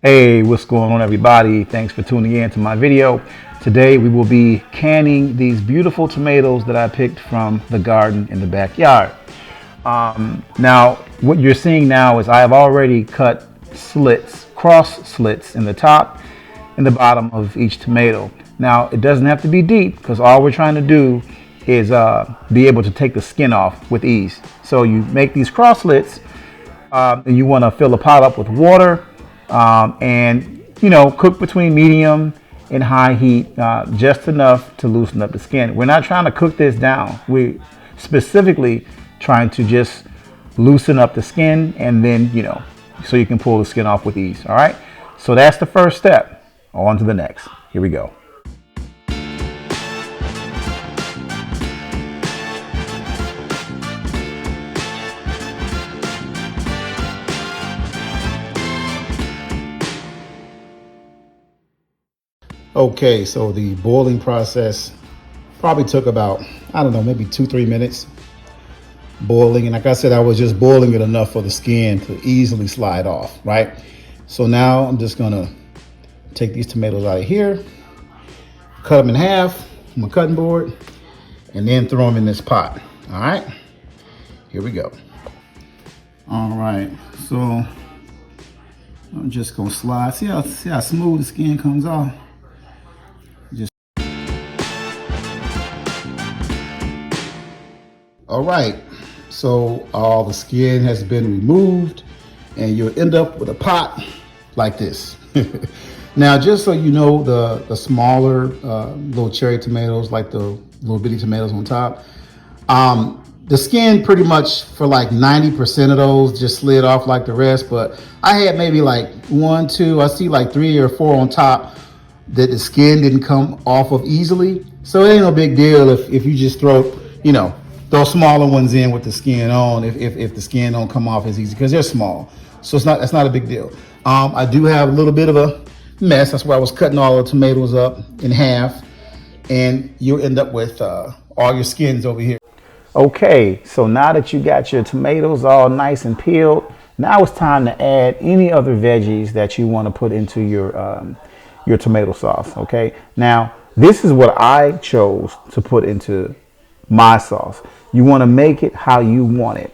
Hey, what's going on, everybody? Thanks for tuning in to my video. Today we will be canning these beautiful tomatoes that I picked from the garden in the backyard. Now, what you're seeing now is I have already cut slits, cross slits in the top and the bottom of each tomato. Now, it doesn't have to be deep because all we're trying to do is be able to take the skin off with ease. So you make these cross slits and you want to fill the pot up with water and cook between medium and high heat, just enough to loosen up the skin. We're not trying to cook this down. We're specifically trying to just loosen up the skin, and then so you can pull the skin off with ease. All right, so that's the first step. On to the next. Here we go. Okay, so the boiling process probably took about, I don't know, maybe 2-3 minutes boiling. And like I said, I was just boiling it enough for the skin to easily slide off, right? So now I'm just gonna take these tomatoes out of here, cut them in half on my cutting board, and then throw them in this pot. All right, here we go. All right, so I'm just gonna slide. See how smooth the skin comes off? All right, so all the skin has been removed and you'll end up with a pot like this. Now, just so you know, the smaller little cherry tomatoes, like the little bitty tomatoes on top, the skin pretty much for like 90% of those just slid off like the rest, but I had maybe like 1, 2, I see like 3 or 4 on top that the skin didn't come off of easily. So it ain't no big deal if you just throw smaller ones in with the skin on, if the skin don't come off as easy, because they're small. So that's not a big deal. I do have a little bit of a mess. That's why I was cutting all the tomatoes up in half, and you'll end up with all your skins over here. Okay, so now that you got your tomatoes all nice and peeled, now it's time to add any other veggies that you want to put into your tomato sauce. Okay, now this is what I chose to put into my sauce. You want to make it how you want it.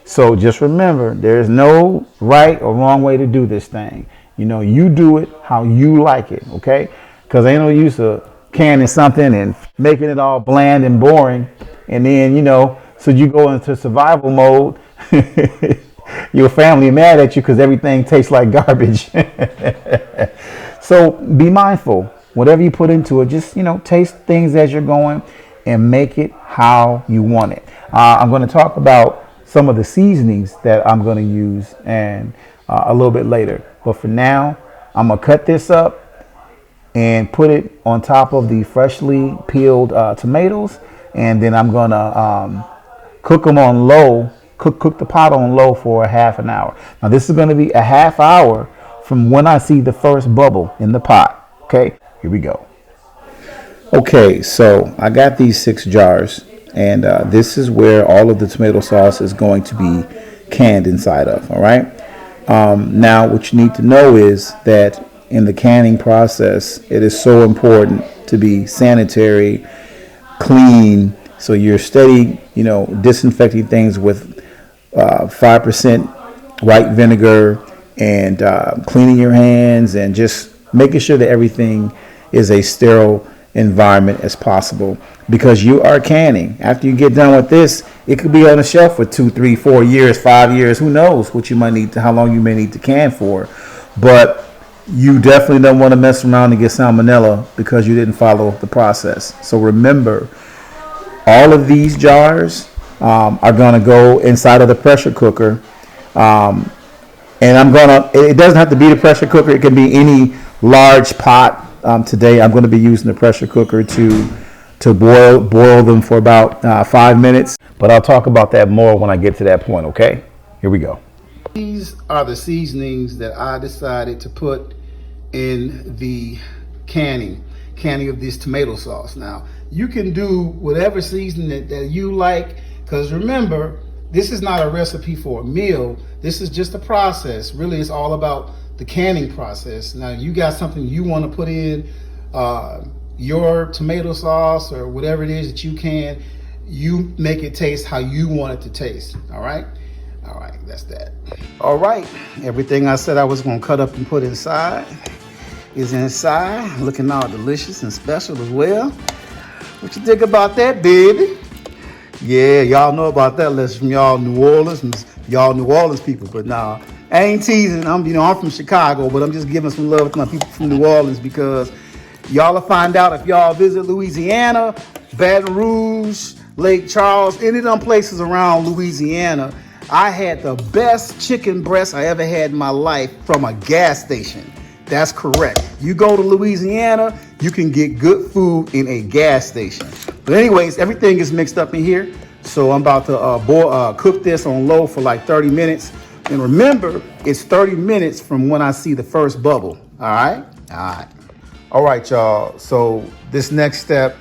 So just remember, there's no right or wrong way to do this thing. You do it how you like it, okay? Because ain't no use of canning something and making it all bland and boring, and then so you go into survival mode. Your family mad at you because everything tastes like garbage. So be mindful. Whatever you put into it, just taste things as you're going and make it how you want it. I'm going to talk about some of the seasonings that I'm going to use and a little bit later. But for now, I'm going to cut this up and put it on top of the freshly peeled tomatoes. And then I'm going to cook them on low, cook the pot on low for a half an hour. Now this is going to be a half hour from when I see the first bubble in the pot. Okay, here we go. Okay, so I got these 6 jars, and this is where all of the tomato sauce is going to be canned inside of. All right. Now, what you need to know is that in the canning process, it is so important to be sanitary, clean. So you're steady, disinfecting things with 5% white vinegar and cleaning your hands and just making sure that everything is a sterile environment as possible, because you are canning. After you get done with this, it could be on the shelf for 2, 3, 4 years, 5 years. Who knows what you might need to, how long you may need to can for. But you definitely don't want to mess around and get salmonella because you didn't follow the process. So remember, all of these jars are going to go inside of the pressure cooker. And it doesn't have to be the pressure cooker. It can be any large pot. Today I'm going to be using the pressure cooker to boil them for about 5 minutes. But I'll talk about that more when I get to that point, okay? Here we go. These are the seasonings that I decided to put in the canning of this tomato sauce. Now, you can do whatever seasoning that you like, because remember, this is not a recipe for a meal. This is just a process. Really, it's all about the canning process. Now you got something you want to put in your tomato sauce or whatever it is that you can, you make it taste how you want it to taste. All right, that's that. All right, everything I said I was going to cut up and put inside is inside, looking all delicious and special as well. What you think about that, baby? Yeah, y'all know about that list from y'all New Orleans and y'all New Orleans people. But nah, I ain't teasing. I'm from Chicago, but I'm just giving some love to my people from New Orleans because y'all will find out if y'all visit Louisiana, Baton Rouge, Lake Charles, any of them places around Louisiana. I had the best chicken breast I ever had in my life from a gas station. That's correct. You go to Louisiana, you can get good food in a gas station. But anyways, everything is mixed up in here. So I'm about to cook this on low for like 30 minutes. And remember, it's 30 minutes from when I see the first bubble. All right? All right, y'all. So this next step,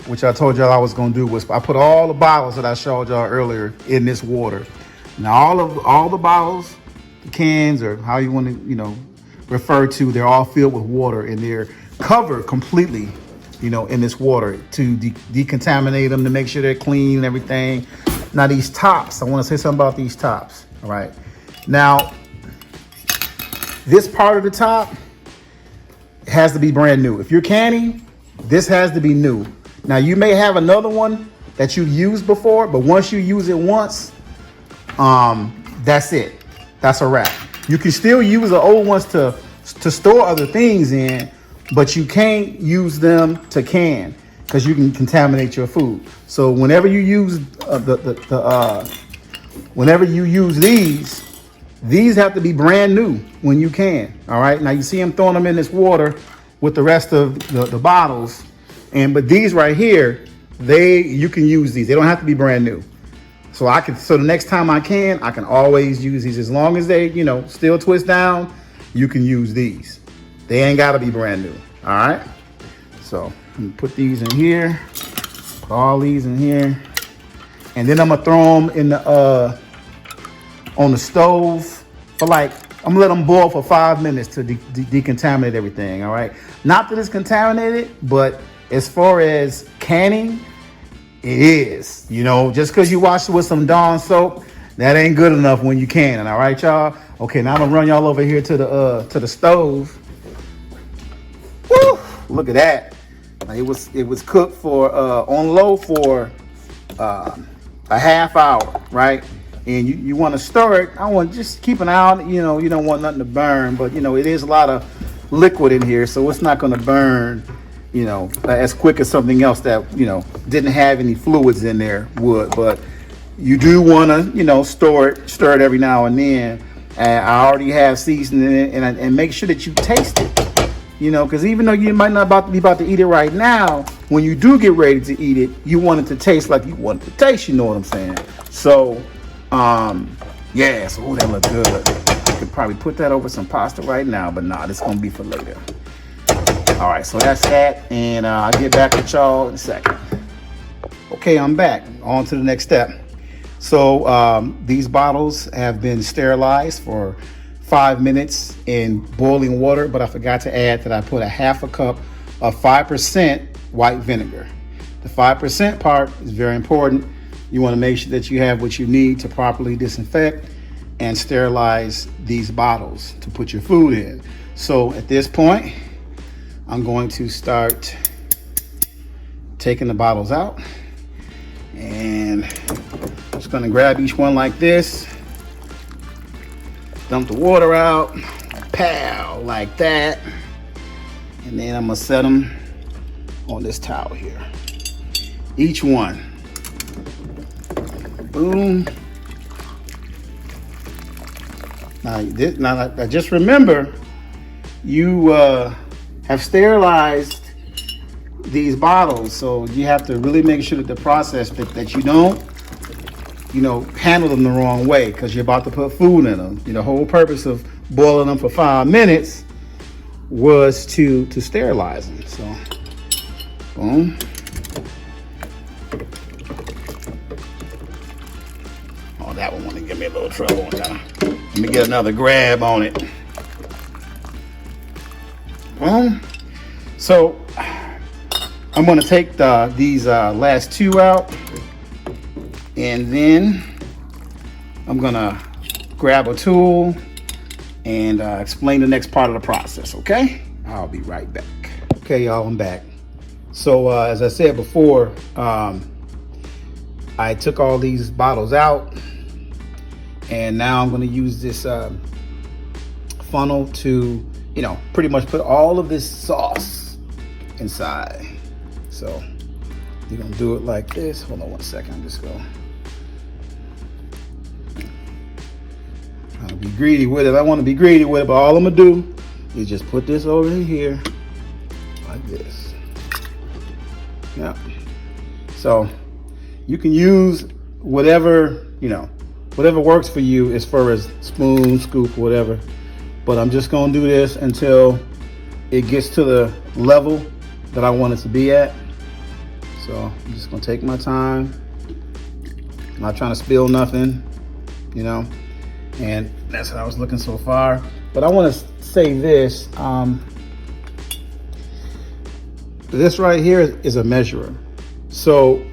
which I told y'all I was going to do, was I put all the bottles that I showed y'all earlier in this water. Now, all the bottles, the cans, or how you want to, refer to, they're all filled with water and they're covered completely, in this water to decontaminate them, to make sure they're clean and everything. Now these tops, I want to say something about these tops. All right. Now, this part of the top has to be brand new. If you're canning, this has to be new. Now you may have another one that you used before, but once you use it once, that's it. That's a wrap. You can still use the old ones to store other things in, but you can't use them to can because you can contaminate your food. So whenever you use whenever you use these have to be brand new when you can. All right. Now you see I'm throwing them in this water with the rest of the bottles, but these right here, you can use these. They don't have to be brand new. So the next time I can always use these. As long as they, still twist down, you can use these. They ain't gotta be brand new. All right. So I'm gonna put these in here, put all these in here. And then I'm gonna throw them in on the stove for I'm gonna let them boil for 5 minutes to decontaminate everything. All right. Not that it's contaminated, but as far as canning, it is, just because you wash it with some Dawn soap, that ain't good enough when you can. All right, y'all. Okay, now I'm gonna run y'all over here to the stove. Woo! Look at that. It was cooked for on low for a half hour, right? And you want to stir it. I want just keep an eye on it. You don't want nothing to burn, but it is a lot of liquid in here, so it's not gonna burn as quick as something else that, didn't have any fluids in there would. But you do want to, stir it every now and then. And I already have seasoning in it, and make sure that you taste it, because even though you might not be about to eat it right now, when you do get ready to eat it, you want it to taste like you want it to taste, you know what I'm saying? So, yeah, so that looks good. I could probably put that over some pasta right now, but nah, this is going to be for later. All right, so that's that, and I'll get back with y'all in a second. Okay, I'm back. On to the next step. So these bottles have been sterilized for 5 minutes in boiling water, but I forgot to add that I put a half a cup of 5% white vinegar. The 5% part is very important. You want to make sure that you have what you need to properly disinfect and sterilize these bottles to put your food in. So at this point, I'm going to start taking the bottles out, and I'm just going to grab each one like this, dump the water out, pow, like that, and then I'm going to set them on this towel here. Each one. Boom. Now just remember, you have sterilized these bottles, so you have to really make sure that the process that you don't, handle them the wrong way, because you're about to put food in them. The whole purpose of boiling them for 5 minutes was to sterilize them. So, boom. Oh, that one want to give me a little trouble now. Let me get another grab on it. Boom. So I'm going to take these last two out, and then I'm going to grab a tool and explain the next part of the process, okay? I'll be right back. Okay, y'all, I'm back. So as I said before, I took all these bottles out, and now I'm going to use this funnel to, pretty much put all of this sauce inside. So you're going to do it like this. Hold on one second. I'm just going to be greedy with it. I want to be greedy with it, but all I'm going to do is just put this over here like this. Yeah. So you can use whatever, whatever works for you as far as spoon, scoop, whatever. But I'm just going to do this until it gets to the level that I want it to be at. So I'm just going to take my time. I'm not trying to spill nothing, and that's how I was looking so far. But I want to say this. This right here is a measurer. So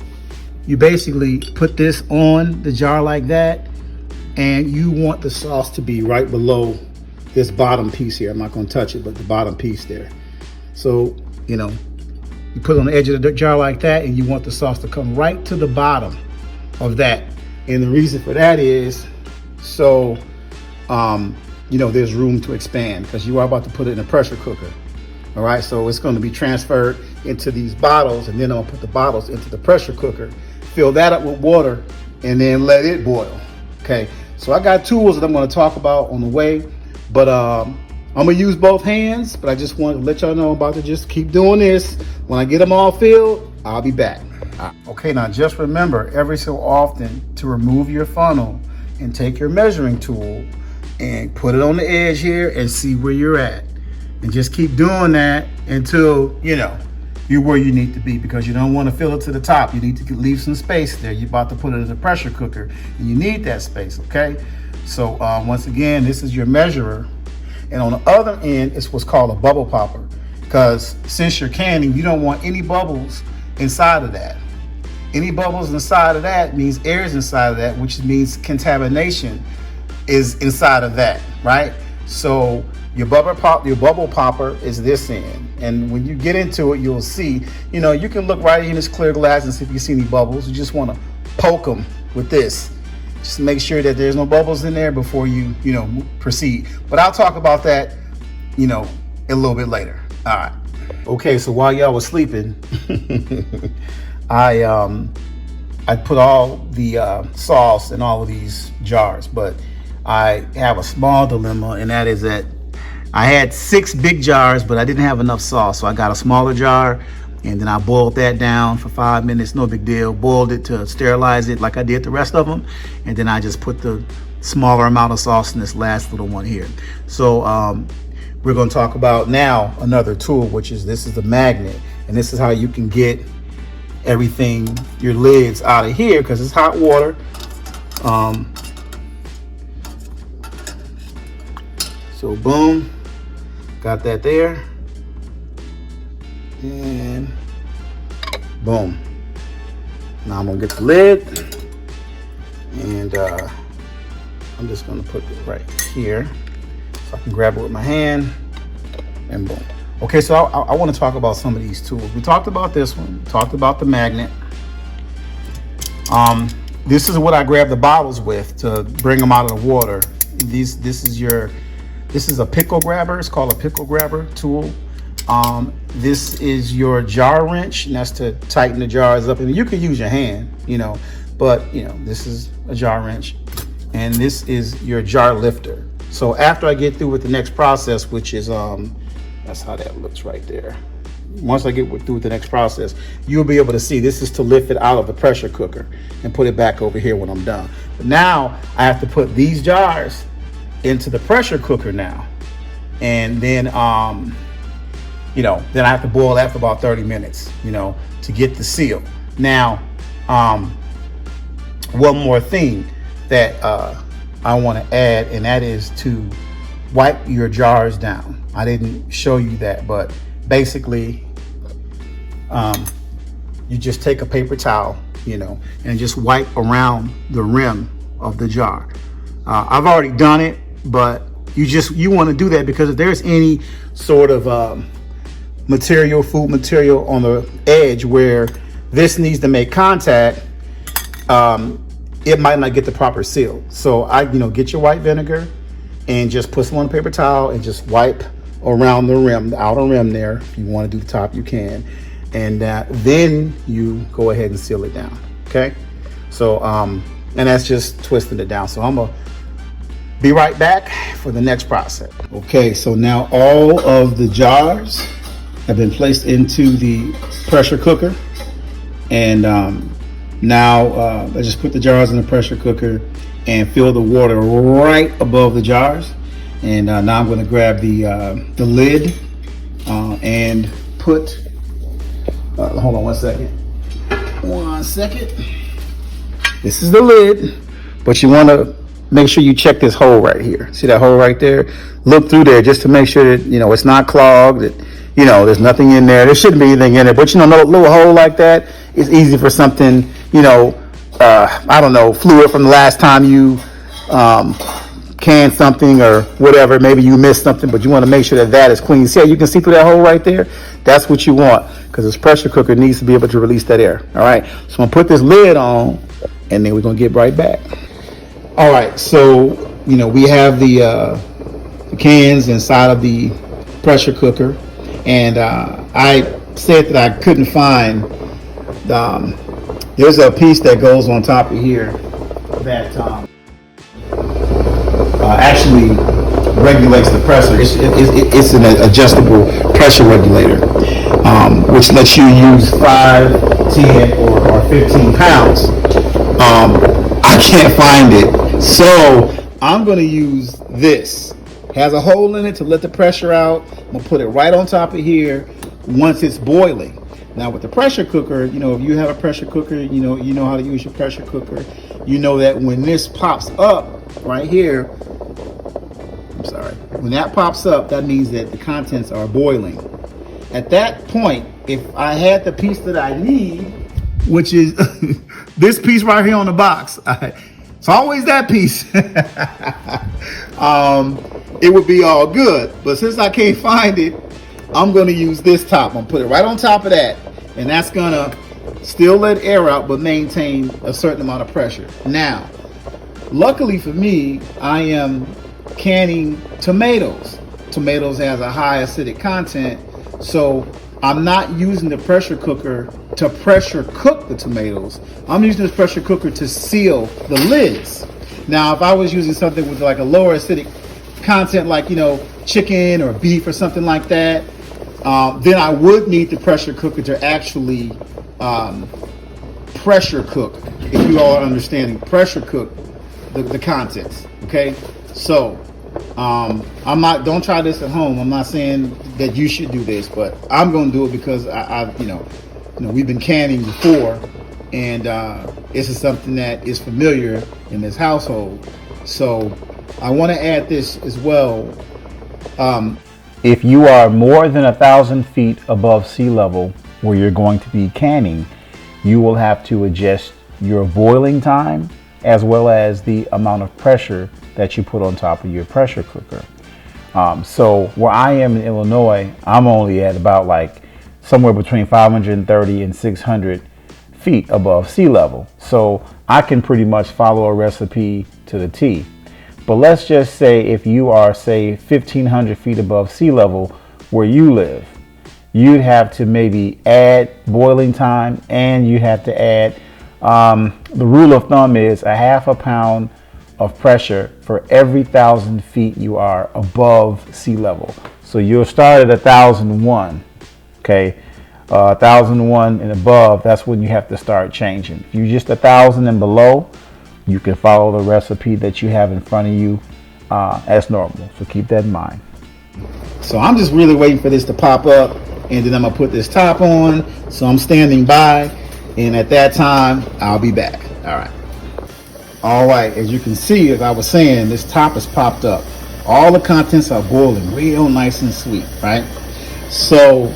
you basically put this on the jar like that, and you want the sauce to be right below this bottom piece here. I'm not going to touch it, but the bottom piece there. So, you put it on the edge of the jar like that, and you want the sauce to come right to the bottom of that. And the reason for that is so, there's room to expand, because you are about to put it in a pressure cooker. All right, so it's going to be transferred into these bottles, and then I'll put the bottles into the pressure cooker, fill that up with water, and then let it boil. Okay, so I got tools that I'm going to talk about on the way, but I'm going to use both hands, but I just want to let y'all know I'm about to just keep doing this. When I get them all filled, I'll be back. Okay, now just remember every so often to remove your funnel and take your measuring tool and put it on the edge here and see where you're at. And just keep doing that until, you're where you need to be, because you don't want to fill it to the top. You need to leave some space there. You're about to put it in the pressure cooker, and you need that space, okay? So once again, this is your measurer. And on the other end, it's what's called a bubble popper, because since you're canning, you don't want any bubbles inside of that. Any bubbles inside of that means air is inside of that, which means contamination is inside of that, right? So your bubble popper is this end. And when you get into it, you'll see, you can look right in this clear glass and see if you see any bubbles. You just want to poke them with this. Just make sure that there's no bubbles in there before you, proceed. But I'll talk about that, a little bit later. All right. Okay, so while y'all was sleeping, I put all the sauce in all of these jars, but I have a small dilemma, and that is that I had 6 big jars, but I didn't have enough sauce, so I got a smaller jar, and then I boiled that down for 5 minutes, no big deal. Boiled it to sterilize it like I did the rest of them, and then I just put the smaller amount of sauce in this last little one here. So we're going to talk about now another tool, which is this is the magnet, and this is how you can get everything, your lids out of here, because it's hot water. So boom, got that there, and boom. Now I'm gonna get the lid, and I'm just gonna put it right here so I can grab it with my hand, and boom. Okay, so I want to talk about some of these tools. We talked about this one, talked about the magnet. This is what I grab the bottles with to bring them out of the water. This is a pickle grabber. It's called a pickle grabber tool. This is your jar wrench, and that's to tighten the jars up. And you can use your hand, but this is a jar wrench, and this is your jar lifter. So after I get through with the next process, which is that's how that looks right there. Once I get through with the next process, you'll be able to see this is to lift it out of the pressure cooker and put it back over here when I'm done. But now I have to put these jars into the pressure cooker now, and then then I have to boil that for about 30 minutes, to get the seal. Now, one more thing that I want to add, and that is to wipe your jars down. I didn't show you that, but basically, you just take a paper towel, and just wipe around the rim of the jar. I've already done it, but you want to do that because if there's any sort of food material on the edge where this needs to make contact, it might not get the proper seal. So get your white vinegar and just put some on a paper towel and just wipe around the rim, the outer rim there. If you want to do the top, you can. And then you go ahead and seal it down. Okay. So, and that's just twisting it down. So I'm going to be right back for the next process. Okay. So now all of the jars have been placed into the pressure cooker. And now I just put the jars in the pressure cooker and fill the water right above the jars. And now I'm going to grab the lid and put, hold on 1 second. 1 second. This is the lid, but you want to make sure you check this hole right here. See that hole right there? Look through there just to make sure that, it's not clogged, that, there's nothing in there. There shouldn't be anything in there, but no little hole like that is easy for something, I don't know, fluid from the last time you canned something or whatever. Maybe you missed something, but you want to make sure that is clean. See how you can see through that hole right there? That's what you want, because this pressure cooker needs to be able to release that air. All right, so I'm gonna put this lid on, and then we're gonna get right back. All right, so we have the cans inside of the pressure cooker, and I said that I couldn't find there's a piece that goes on top of here that actually regulates the pressure. It's an adjustable pressure regulator, which lets you use 5, 10, or 15 pounds. I can't find it, so I'm going to use this. It has a hole in it to let the pressure out. I'm going to put it right on top of here once it's boiling. Now with the pressure cooker, if you have a pressure cooker, you know how to use your pressure cooker. You know that when this pops up right here, when that pops up, that means that the contents are boiling. At that point, if I had the piece that I need, which is this piece right here on the box, it's always that piece, it would be all good. But since I can't find it, I'm going to use this top. I'm going to put it right on top of that, and that's going to still let air out but maintain a certain amount of pressure. Now, luckily for me, I am canning tomatoes. Tomatoes has a high acidic content, so I'm not using the pressure cooker to pressure cook the tomatoes. I'm using this pressure cooker to seal the lids. Now, if I was using something with like a lower acidic content, like chicken or beef or something like that, then I would need the pressure cooker to actually pressure cook, if you all are understanding, pressure cook the contents. Okay, so don't try this at home. I'm not saying that you should do this, but I'm going to do it because we've been canning before, and this is something that is familiar in this household. So I want to add this as well. If you are more than 1,000 feet above sea level where you're going to be canning, you will have to adjust your boiling time as well as the amount of pressure that you put on top of your pressure cooker. So where I am in Illinois, I'm only at about somewhere between 530 and 600 feet above sea level. So I can pretty much follow a recipe to the T. But let's just say if you are, say, 1,500 feet above sea level where you live, you'd have to maybe add boiling time, and you have to add, the rule of thumb is a half a pound of pressure for every 1,000 feet you are above sea level. So you'll start at 1,001, okay? 1,001 and above, that's when you have to start changing. If you're just 1,000 and below, you can follow the recipe that you have in front of you as normal. So keep that in mind. So I'm just really waiting for this to pop up, and then I'm gonna put this top on. So I'm standing by, and at that time, I'll be back. All right. As you can see, as I was saying, this top has popped up. all the contents are boiling real nice and sweet, right? So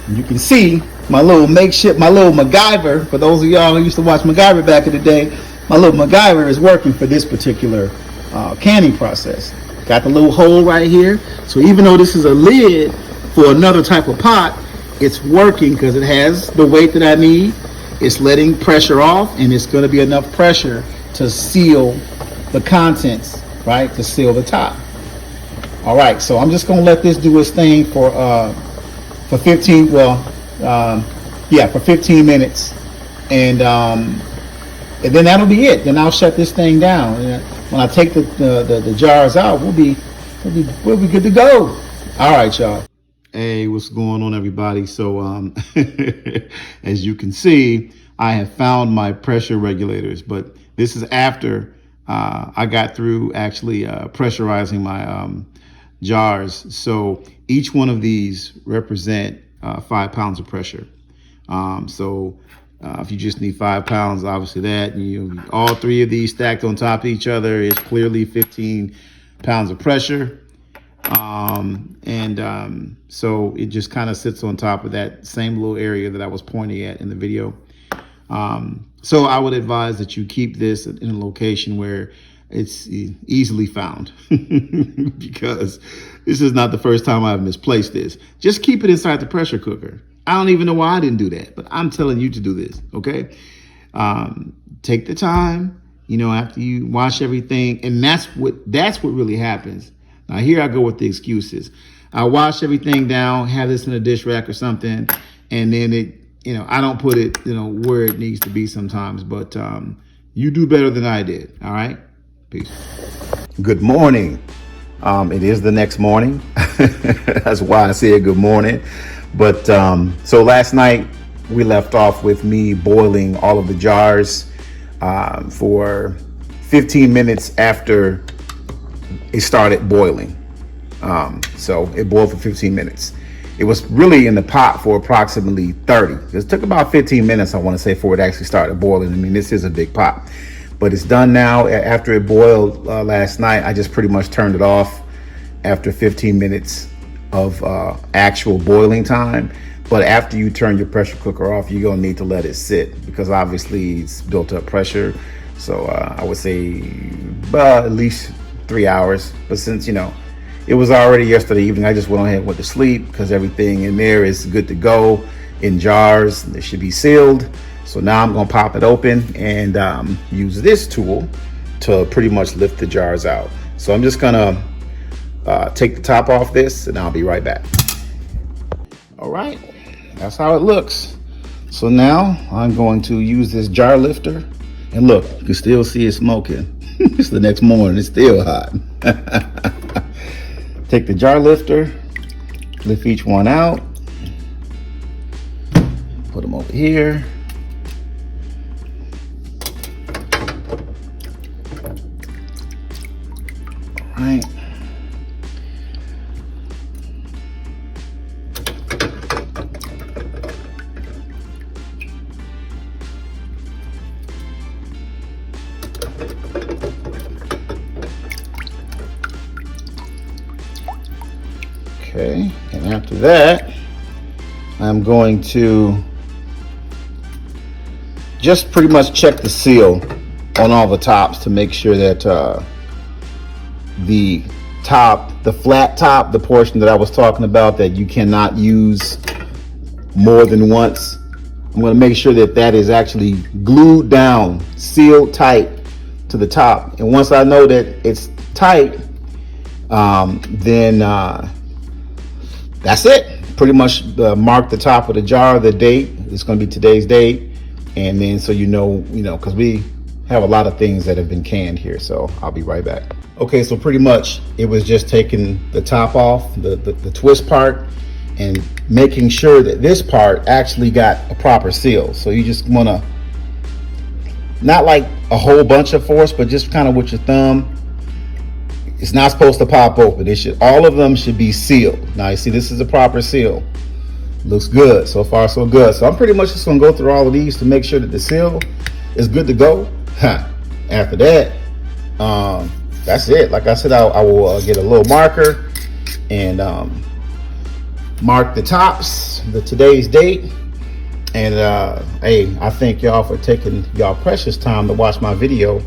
you can see my little makeshift, my little MacGyver, for those of y'all who used to watch MacGyver back in the day, my little MacGyver is working for this particular canning process. Got the little hole right here. So even though this is a lid for another type of pot, it's working because it has the weight that I need. It's letting pressure off, and it's going to be enough pressure to seal the contents, right? To seal the top. All right, so I'm just going to let this do its thing for 15, for 15 minutes. And then that'll be it. Then I'll shut this thing down. And when I take the jars out, we'll be good to go. All right, y'all. Hey, what's going on, everybody? So as you can see, I have found my pressure regulators, but this is after I got through actually pressurizing my jars. So each one of these represent 5 pounds of pressure. If you just need 5 pounds, obviously that, all 3 of these stacked on top of each other is clearly 15 pounds of pressure. So it just kind of sits on top of that same little area that I was pointing at in the video. So I would advise that you keep this in a location where it's easily found because this is not the first time I've misplaced this. Just keep it inside the pressure cooker. I don't even know why I didn't do that, but I'm telling you to do this, okay? Take the time, after you wash everything, and that's what really happens. Now here I go with the excuses. I wash everything down, have this in a dish rack or something, and then I don't put it, where it needs to be sometimes, but you do better than I did, all right? Peace. Good morning. It is the next morning. That's why I said good morning. But so last night we left off with me boiling all of the jars for 15 minutes after it started boiling. So it boiled for 15 minutes. It was really in the pot for approximately 30. It took about 15 minutes, I want to say, before it actually started boiling. I mean, this is a big pot, but it's done now. After it boiled last night, I just pretty much turned it off after 15 minutes of actual boiling time. But after you turn your pressure cooker off, you're gonna need to let it sit because obviously it's built up pressure. So I would say at least 3 hours. But since it was already yesterday evening, I just went ahead and went to sleep because everything in there is good to go in jars. They should be sealed. So now I'm gonna pop it open and use this tool to pretty much lift the jars out. So I'm just gonna take the top off this and I'll be right back. All right, that's how it looks. So now I'm going to use this jar lifter, and look, you can still see it smoking. It's the next morning, it's still hot. Take the jar lifter, lift each one out, put them over here. All right. Okay, and after that, I'm going to just pretty much check the seal on all the tops to make sure that the flat top, the portion that I was talking about that you cannot use more than once, I'm going to make sure that that is actually glued down, sealed tight to the top. And once I know that it's tight, then that's it. Pretty much mark the top of the jar, the date. It's going to be today's date. And then so because we have a lot of things that have been canned here. So I'll be right back. Okay, so pretty much it was just taking the top off, the twist part, and making sure that this part actually got a proper seal. So you just want to, not like a whole bunch of force, but just kind of with your thumb. It's not supposed to pop open. All of them should be sealed. Now you see this is a proper seal. Looks good. So far so good. So I'm pretty much just gonna go through all of these to make sure that the seal is good to go. After that, that's it. Like I said, I will get a little marker and mark the tops, the today's date. And hey, I thank y'all for taking y'all precious time to watch my video.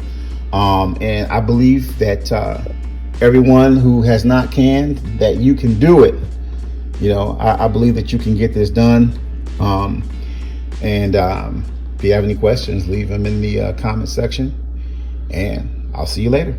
And I believe that everyone who has not canned, that you can do it. You know, I believe that you can get this done. If you have any questions, leave them in the comment section, and I'll see you later.